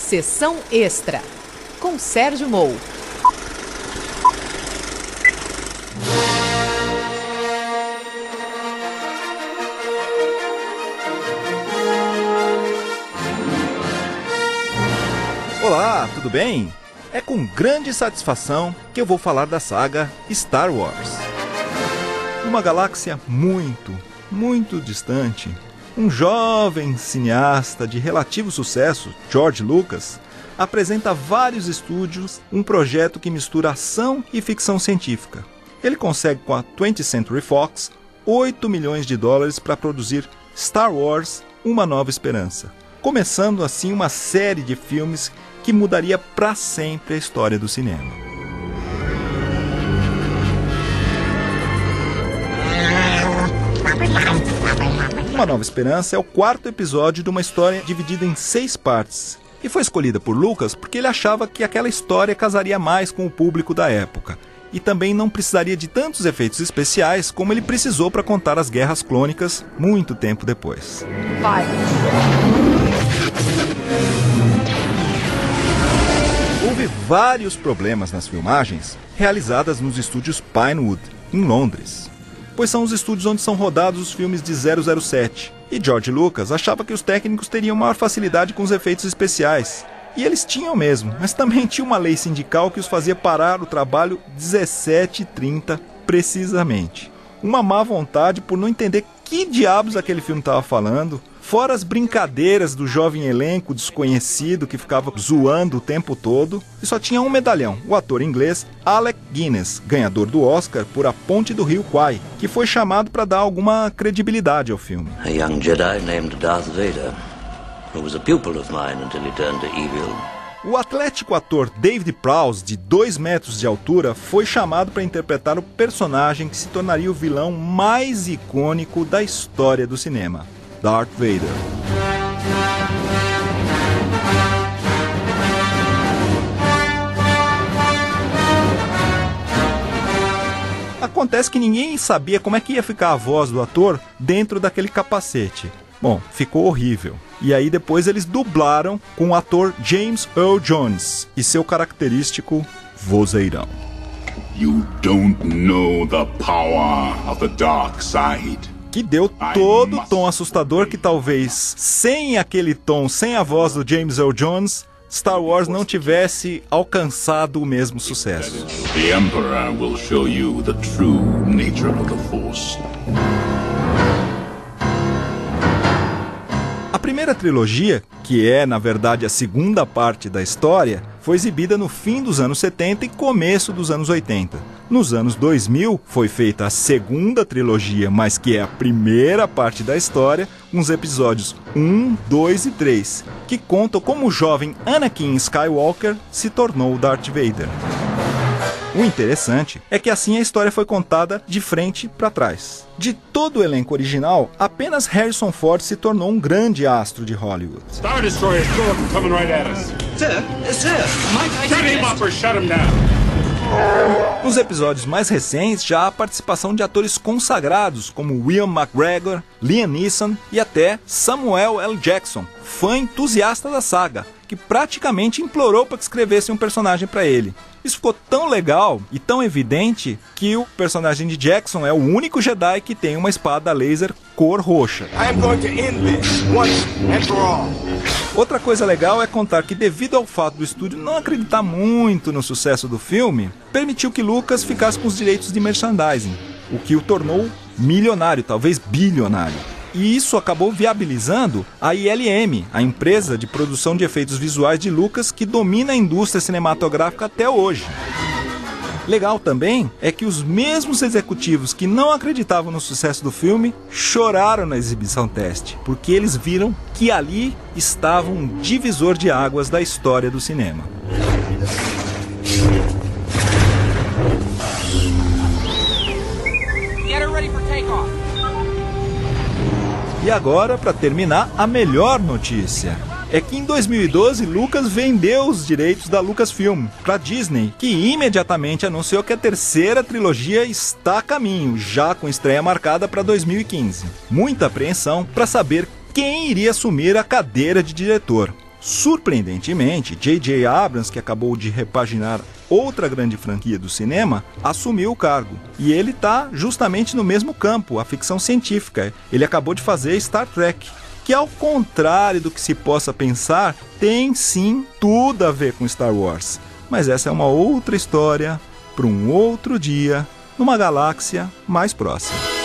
Sessão Extra, com Sérgio Mou. Olá, tudo bem? É com grande satisfação que eu vou falar da saga Star Wars. Numa galáxia muito distante, um jovem cineasta de relativo sucesso, George Lucas, apresenta a vários estúdios um projeto que mistura ação e ficção científica. Ele consegue com a 20th Century Fox $8 milhões para produzir Star Wars: Uma Nova Esperança, começando assim uma série de filmes que mudaria para sempre a história do cinema. Uma Nova Esperança é o quarto episódio de uma história dividida em 6 partes. E foi escolhida por Lucas porque ele achava que aquela história casaria mais com o público da época. E também não precisaria de tantos efeitos especiais como ele precisou para contar as guerras clônicas muito tempo depois. Vai. Houve vários problemas nas filmagens realizadas nos estúdios Pinewood, em Londres, pois são os estúdios onde são rodados os filmes de 007. E George Lucas achava que os técnicos teriam maior facilidade com os efeitos especiais. E eles tinham mesmo, mas também tinha uma lei sindical que os fazia parar o trabalho 17h30 precisamente. Uma má vontade por não entender que diabos aquele filme estava falando, fora as brincadeiras do jovem elenco desconhecido que ficava zoando o tempo todo, e só tinha um medalhão, o ator inglês Alec Guinness, ganhador do Oscar por A Ponte do Rio Kwai, que foi chamado para dar alguma credibilidade ao filme. A young Jedi named Darth Vader, who was a pupil of mine until he turned to evil. O atlético ator David Prowse, de 2 metros de altura, foi chamado para interpretar o personagem que se tornaria o vilão mais icônico da história do cinema, Darth Vader. Acontece que ninguém sabia como é que ia ficar a voz do ator dentro daquele capacete. Bom, ficou horrível. E aí depois eles dublaram com o ator James Earl Jones e seu característico vozeirão. You don't know the power of the dark side. Que deu todo o tom assustador que talvez sem aquele tom, sem a voz do James Earl Jones, Star Wars não tivesse alcançado o mesmo sucesso. The Emperor will show you the true nature of the Force. A primeira trilogia, que é na verdade a segunda parte da história, foi exibida no fim dos anos 70 e começo dos anos 80. Nos anos 2000 foi feita a segunda trilogia, mas que é a primeira parte da história, com os episódios 1, 2 e 3, que contam como o jovem Anakin Skywalker se tornou Darth Vader. O interessante é que assim a história foi contada de frente para trás. De todo o elenco original, apenas Harrison Ford se tornou um grande astro de Hollywood. Star Destroyer coming right at us. Sir, Shut him up or shut him down. Nos episódios mais recentes já há participação de atores consagrados como Ewan McGregor, Liam Neeson e até Samuel L. Jackson, fã entusiasta da saga, que praticamente implorou para que escrevesse um personagem para ele. Isso ficou tão legal e tão evidente que o personagem de Jackson é o único Jedi que tem uma espada laser cor roxa. I am going to end this once and for all. Outra coisa legal é contar que, devido ao fato do estúdio não acreditar muito no sucesso do filme, permitiu que Lucas ficasse com os direitos de merchandising, o que o tornou milionário, talvez bilionário. E isso acabou viabilizando a ILM, a empresa de produção de efeitos visuais de Lucas, que domina a indústria cinematográfica até hoje. Legal também é que os mesmos executivos que não acreditavam no sucesso do filme choraram na exibição teste, porque eles viram que ali estava um divisor de águas da história do cinema. Get her ready for takeoff. E agora, para terminar, a melhor notícia é que em 2012 Lucas vendeu os direitos da Lucasfilm para a Disney, que imediatamente anunciou que a terceira trilogia está a caminho, já com estreia marcada para 2015. Muita apreensão para saber quem iria assumir a cadeira de diretor. Surpreendentemente, J.J. Abrams, que acabou de repaginar outra grande franquia do cinema, assumiu o cargo. E ele está justamente no mesmo campo, a ficção científica. Ele acabou de fazer Star Trek, que ao contrário do que se possa pensar, tem sim tudo a ver com Star Wars. Mas essa é uma outra história para um outro dia, numa galáxia mais próxima.